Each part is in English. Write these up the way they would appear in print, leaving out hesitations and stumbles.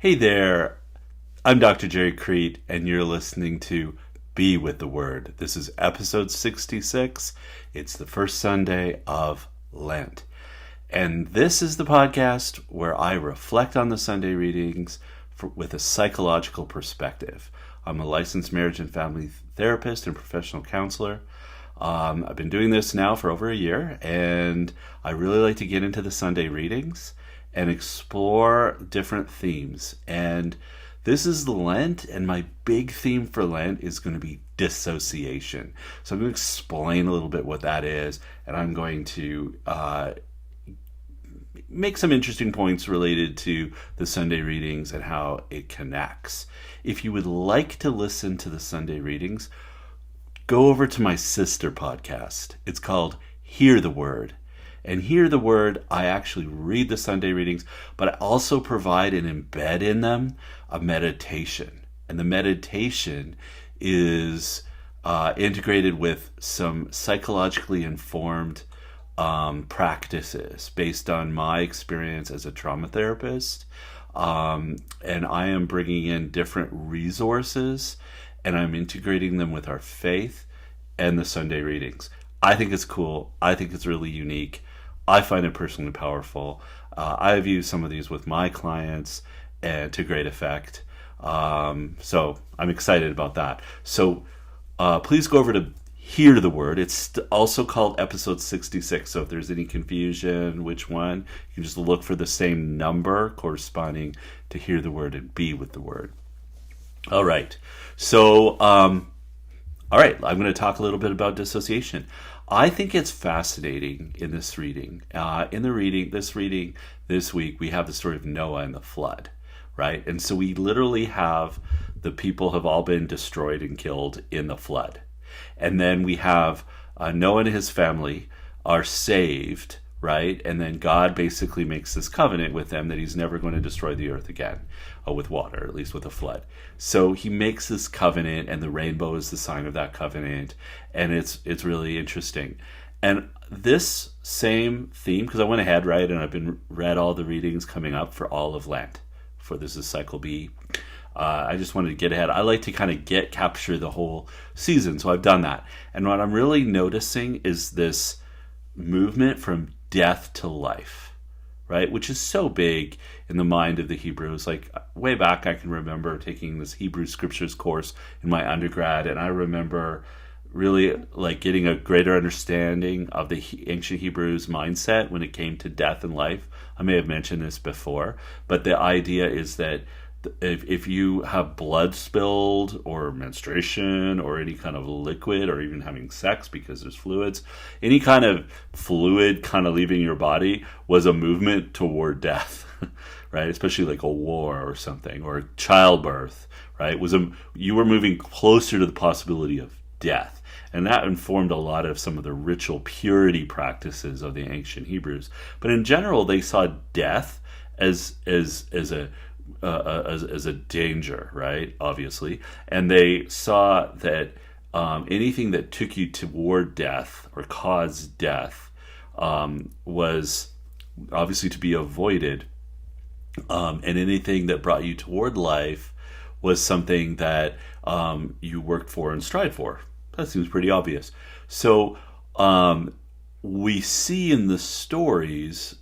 Hey there, I'm Dr. Gerry Crete, and you're listening to Be With the Word. This is episode 66. It's the first Sunday of Lent. And this is the podcast where I reflect on the Sunday readings with a psychological perspective. I'm a licensed marriage and family therapist and professional counselor. I've been doing this now for over a year, and I really like to get into the Sunday readings and explore different themes. And this is Lent, and my big theme for Lent is going to be dissociation. So I'm going to explain a little bit what that is, and I'm going to make some interesting points related to the Sunday readings and how it connects. If you would like to listen to the Sunday readings, go over to my sister podcast. It's called Hear the Word. And Hear the Word, I actually read the Sunday readings, but I also provide and embed in them a meditation. And the meditation is integrated with some psychologically informed practices based on my experience as a trauma therapist. And I am bringing in different resources, and I'm integrating them with our faith and the Sunday readings. I think it's cool. I think it's really unique. I find it personally powerful. I've used some of these with my clients and to great effect. So I'm excited about that. So please go over to Hear the Word. It's also called episode 66. So if there's any confusion, which one, you can just look for the same number corresponding to Hear the Word and Be With the Word. All right. So, I'm going to talk a little bit about dissociation. I think it's fascinating in this reading. This week, we have the story of Noah and the flood, right? And so we literally have the people have all been destroyed and killed in the flood. And then we have Noah and his family are saved, right? And then God basically makes this covenant with them that he's never going to destroy the earth again with water, at least with a flood. So he makes this covenant, and the rainbow is the sign of that covenant. And it's really interesting. And this same theme, because I went ahead, right, and I've read all the readings coming up for all of Lent. This is cycle B. I just wanted to get ahead. I like to kind of capture the whole season, so I've done that. And what I'm really noticing is this movement from death to life, right? Which is so big in the mind of the Hebrews. Like way back, I can remember taking this Hebrew scriptures course in my undergrad, and I remember really like getting a greater understanding of the ancient Hebrews mindset when it came to death and life. I may have mentioned this before, but the idea is that if you have blood spilled or menstruation or any kind of liquid or even having sex because there's fluids, any kind of fluid kind of leaving your body was a movement toward death, right? Especially like a war or something, or childbirth, right? You were moving closer to the possibility of death. And that informed a lot of some of the ritual purity practices of the ancient Hebrews. But in general, they saw death as a danger, right? Obviously. And they saw that anything that took you toward death or caused death was obviously to be avoided. And anything that brought you toward life was something that you worked for and strived for. That seems pretty obvious. So we see in the stories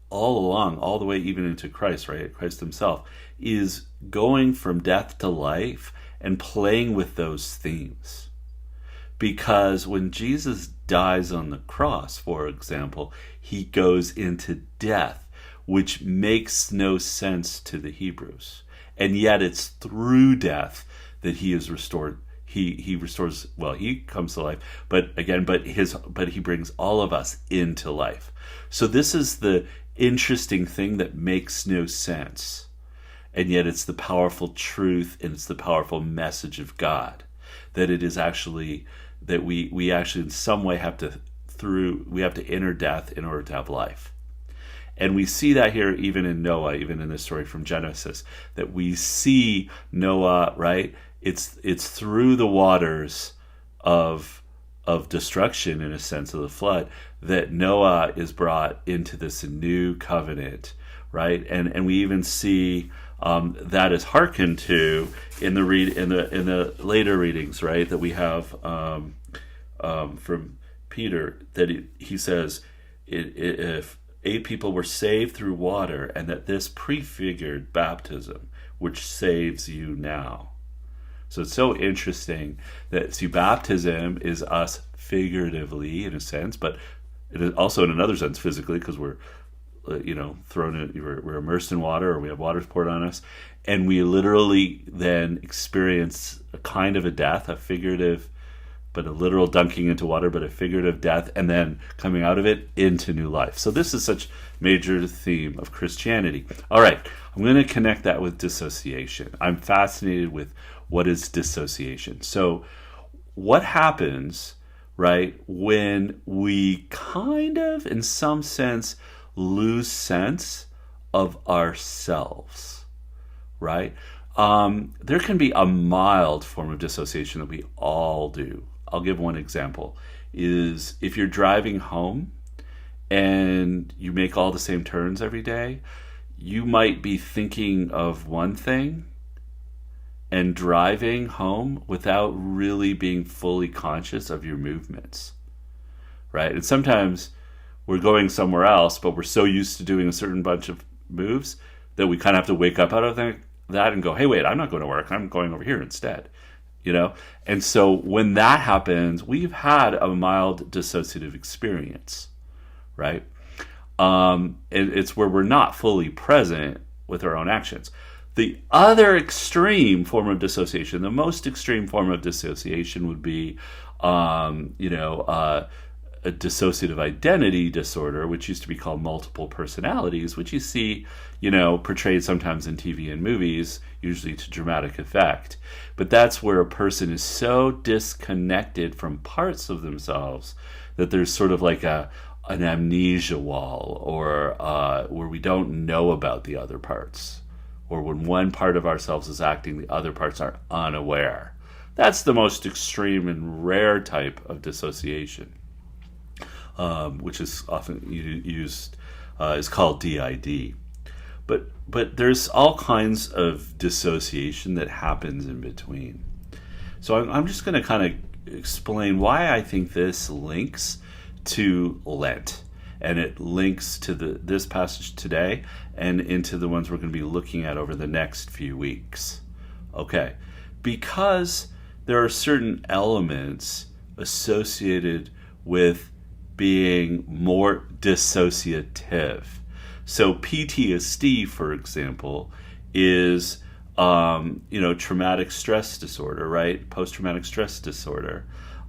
all along, all the way even into Christ, right? Christ himself is going from death to life and playing with those themes. Because when Jesus dies on the cross, for example, he goes into death, which makes no sense to the Hebrews. And yet it's through death that he is restored. He restores, well, he comes to life, but he brings all of us into life. So this is the interesting thing that makes no sense, and yet it's the powerful truth, and it's the powerful message of God, that it is actually that we actually in some way have to enter death in order to have life. And we see that here even in Noah, even in this story from Genesis, that we see Noah, right? It's through the waters of destruction, in a sense, of the flood, that Noah is brought into this new covenant, right? And we even see that is hearkened to in the later readings, right? That we have from Peter, that he says, if 8 people were saved through water, and that this prefigured baptism, which saves you now. So it's so interesting that baptism is us figuratively in a sense, but it is also in another sense physically, because we're thrown in, we're immersed in water, or we have water poured on us, and we literally then experience a kind of a death, a figurative, but a literal dunking into water, but a figurative death, and then coming out of it into new life. So this is such a major theme of Christianity. All right, I'm going to connect that with dissociation. I'm fascinated with what is dissociation. So what happens, right, when we kind of, in some sense, lose sense of ourselves, right? There can be a mild form of dissociation that we all do. I'll give one example, is if you're driving home and you make all the same turns every day, you might be thinking of one thing and driving home without really being fully conscious of your movements, right? And sometimes we're going somewhere else, but we're so used to doing a certain bunch of moves that we kind of have to wake up out of that and go, hey, wait, I'm not going to work. I'm going over here instead. And so when that happens, we've had a mild dissociative experience, right? And it's where we're not fully present with our own actions. The other extreme form of dissociation, the most extreme form of dissociation, would be, a dissociative identity disorder, which used to be called multiple personalities, which you see, portrayed sometimes in TV and movies, usually to dramatic effect. But that's where a person is so disconnected from parts of themselves that there's sort of like an amnesia wall, or where we don't know about the other parts, or when one part of ourselves is acting, the other parts are unaware. That's the most extreme and rare type of dissociation. Which is often used, is called DID. But there's all kinds of dissociation that happens in between. So I'm just going to kind of explain why I think this links to Lent, and it links to this passage today and into the ones we're going to be looking at over the next few weeks. Okay, because there are certain elements associated with being more dissociative. So PTSD, for example, is traumatic stress disorder, right? Post-traumatic stress disorder,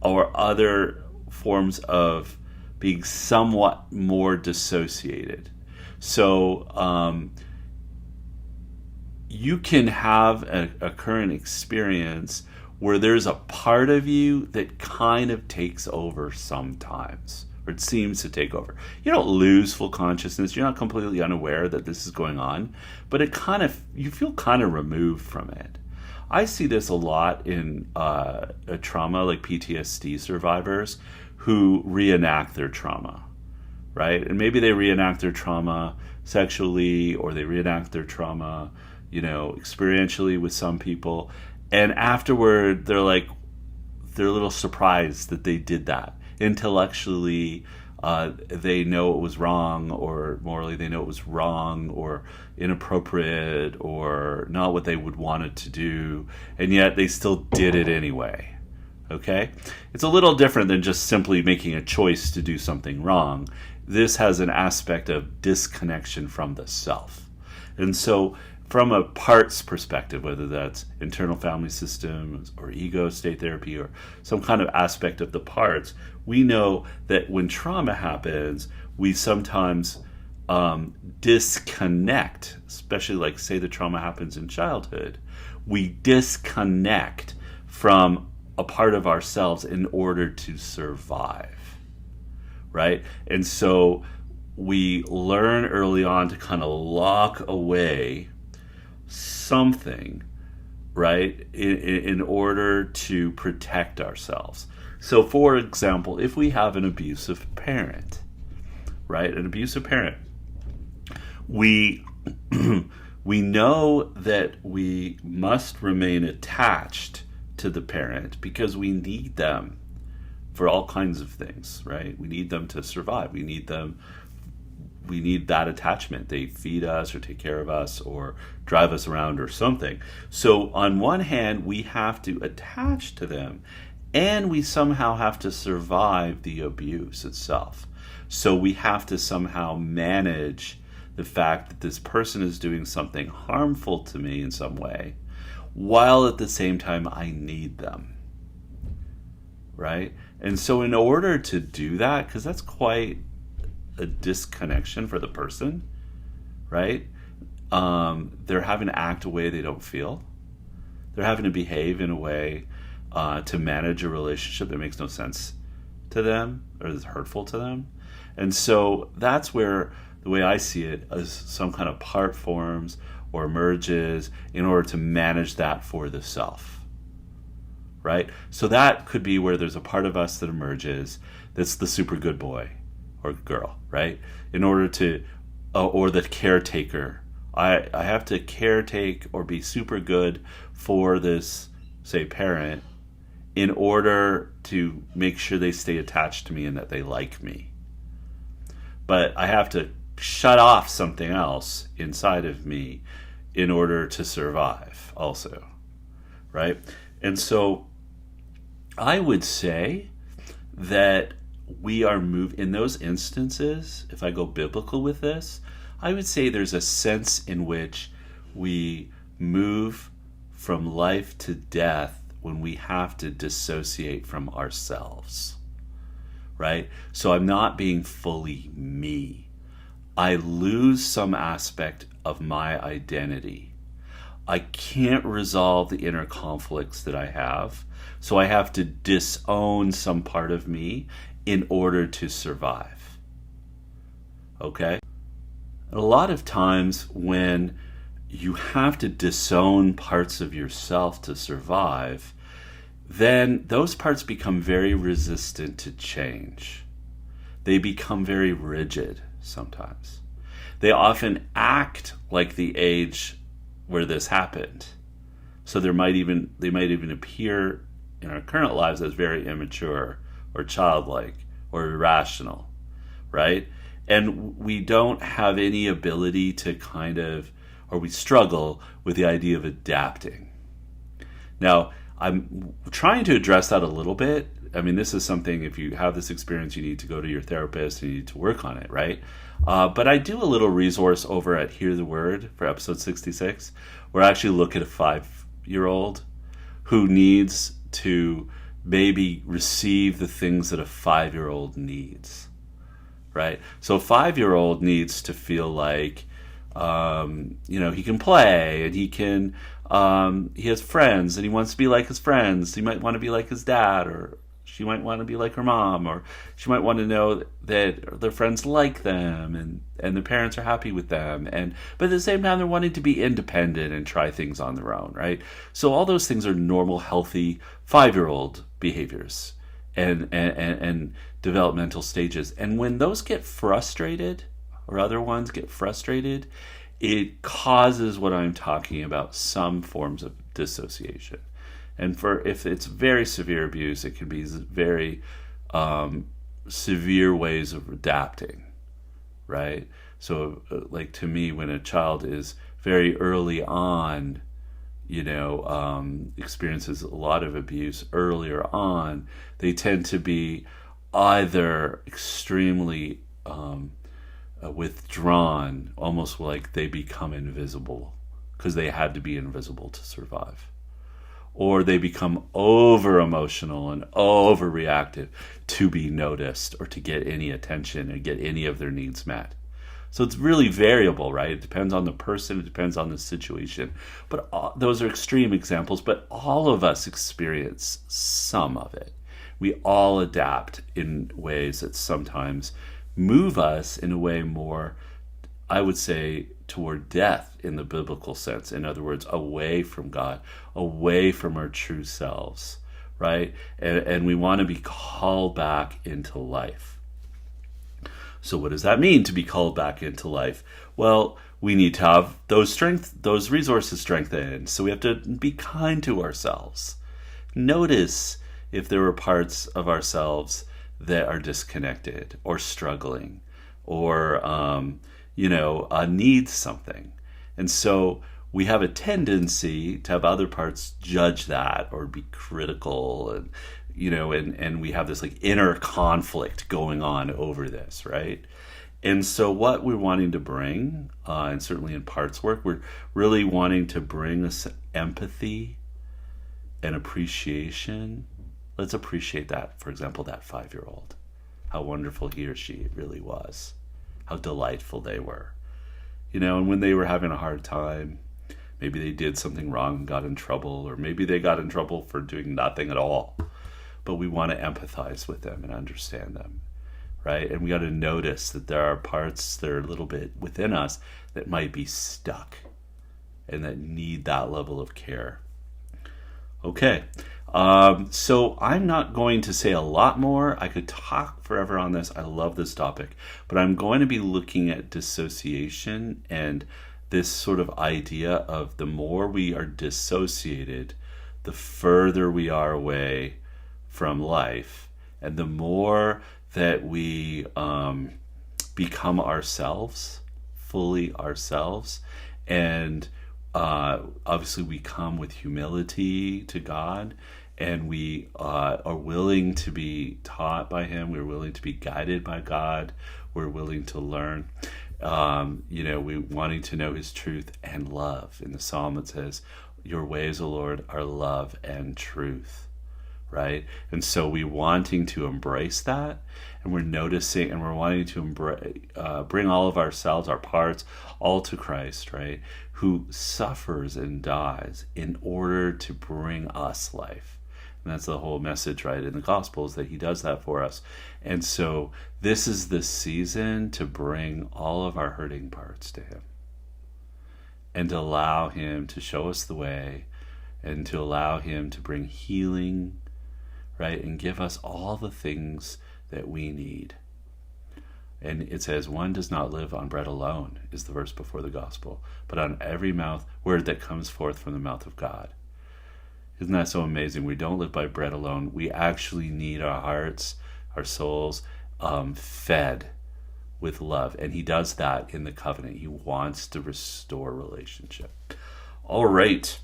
or other forms of being somewhat more dissociated. So you can have a current experience where there's a part of you that kind of takes over sometimes, or it seems to take over. You don't lose full consciousness. You're not completely unaware that this is going on, but you feel kind of removed from it. I see this a lot in a trauma, like PTSD survivors who reenact their trauma, right? And maybe they reenact their trauma sexually, or they reenact their trauma, experientially with some people. And afterward, they're a little surprised that they did that. Intellectually, they know it was wrong, or morally they know it was wrong or inappropriate or not what they would want it to do, and yet they still did it anyway. Okay? It's a little different than just simply making a choice to do something wrong. This has an aspect of disconnection from the self. And so from a parts perspective, whether that's internal family systems or ego state therapy or some kind of aspect of the parts, we know that when trauma happens, we sometimes disconnect, especially like say the trauma happens in childhood, we disconnect from a part of ourselves in order to survive, right? And so we learn early on to kind of lock away something, right, in order to protect ourselves. So, for example, if we have an abusive parent, right, we We know that we must remain attached to the parent because we need them for all kinds of things, right? We need them to survive. We need that attachment. They feed us or take care of us or drive us around or something. So on one hand, we have to attach to them, and we somehow have to survive the abuse itself. So we have to somehow manage the fact that this person is doing something harmful to me in some way, while at the same time I need them, right? And so in order to do that, because that's quite a disconnection for the person, right? They're having to act a way they don't feel. They're having to behave in a way to manage a relationship that makes no sense to them or is hurtful to them. And so that's where the way I see it is some kind of part forms or emerges in order to manage that for the self, right? So that could be where there's a part of us that emerges that's the super good boy or girl, right? In order to, or the caretaker. I have to caretake or be super good for this, say, parent in order to make sure they stay attached to me and that they like me. But I have to shut off something else inside of me in order to survive also, right? And so I would say that we are in those instances, if I go biblical with this, I would say there's a sense in which we move from life to death when we have to dissociate from ourselves, right? So I'm not being fully me. I lose some aspect of my identity. I can't resolve the inner conflicts that I have, so I have to disown some part of me in order to survive. Okay? A lot of times when you have to disown parts of yourself to survive, then those parts become very resistant to change. They become very rigid sometimes. They often act like the age where this happened. So they might even appear in our current lives as very immature or childlike or irrational, right? And we don't have any ability to or we struggle with the idea of adapting. Now, I'm trying to address that a little bit. I mean, this is something, if you have this experience, you need to go to your therapist and you need to work on it, right? But I do a little resource over at Hear the Word for episode 66, where I actually look at a 5-year-old who needs to maybe receive the things that a 5-year-old needs, right? So a 5-year-old needs to feel like, he can play and he has friends and he wants to be like his friends. He might want to be like his dad, or she might want to be like her mom, or she might want to know that their friends like them and the parents are happy with them. But at the same time, they're wanting to be independent and try things on their own, right? So all those things are normal, healthy 5-year-old behaviors and developmental stages. And when those get frustrated, or other ones get frustrated, it causes what I'm talking about, some forms of dissociation. And if it's very severe abuse, it can be very severe ways of adapting, right? So like to me, when a child is very early on, experiences a lot of abuse earlier on, they tend to be either extremely withdrawn, almost like they become invisible because they had to be invisible to survive, or they become over emotional and overreactive to be noticed or to get any attention and get any of their needs met. So it's really variable, right? It depends on the person, it depends on the situation. But those are extreme examples, but all of us experience some of it. We all adapt in ways that sometimes move us in a way more, I would say, toward death in the biblical sense. In other words, away from God, away from our true selves, right? And we want to be called back into life. So what does that mean, to be called back into life? Well, we need to have those resources strengthened. So we have to be kind to ourselves. Notice if there were parts of ourselves that are disconnected or struggling or, need something. And so we have a tendency to have other parts judge that or be critical, and and we have this like inner conflict going on over this, right? And so what we're wanting to bring, and certainly in parts work, we're really wanting to bring us empathy and appreciation. Let's appreciate that, for example, that 5-year-old. How wonderful he or she really was. How delightful they were. And when they were having a hard time, maybe they did something wrong and got in trouble, or maybe they got in trouble for doing nothing at all. But we want to empathize with them and understand them, right? And we got to notice that there are parts that are a little bit within us that might be stuck and that need that level of care. Okay, so I'm not going to say a lot more. I could talk forever on this. I love this topic. But I'm going to be looking at dissociation and this sort of idea of the more we are dissociated, the further we are away from life, and the more that we become ourselves, fully ourselves. And obviously we come with humility to God, and we are willing to be taught by Him. We're willing to be guided by God. We're willing to learn. We wanting to know His truth and love. In the Psalm it says, "Your ways, O Lord, are love and truth." Right? And so we wanting to embrace that, and we're noticing, and we're wanting to bring all of ourselves, our parts, all to Christ, right? Who suffers and dies in order to bring us life. And that's the whole message, right, in the Gospels, that He does that for us. And so this is the season to bring all of our hurting parts to Him, and to allow Him to show us the way, and to allow Him to bring healing, right, and give us all the things that we need. And it says, "One does not live on bread alone," is the verse before the gospel, "but on every word that comes forth from the mouth of God." Isn't that so amazing? We don't live by bread alone. We actually need our hearts, our souls, fed with love. And He does that in the covenant. He wants to restore relationship. All right.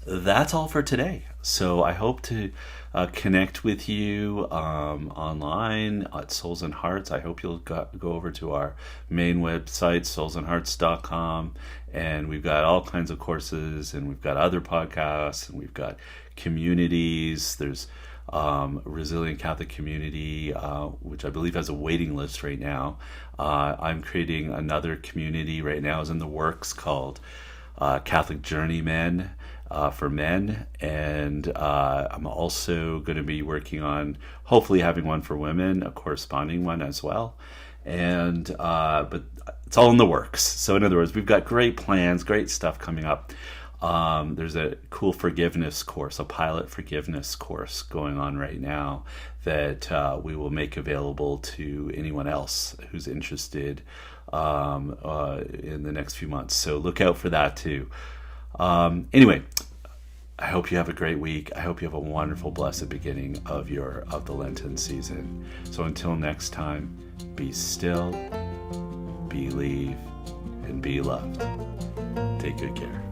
That's all for today. So I hope to connect with you online at Souls and Hearts. I hope you'll go over to our main website, soulsandhearts.com, and we've got all kinds of courses, and we've got other podcasts, and we've got communities. There's Resilient Catholic Community, which I believe has a waiting list right now. I'm creating another community right now, is in the works, called Catholic Journeymen, for men, and I'm also going to be working on hopefully having one for women, a corresponding one as well, and but it's all in the works. So in other words, we've got great plans, great stuff coming up. There's a cool forgiveness course, a pilot forgiveness course going on right now that we will make available to anyone else who's interested in the next few months. So look out for that too. Anyway, I hope you have a great week. I hope you have a wonderful, blessed beginning of the Lenten season. So until next time, be still, believe, and be loved. Take good care.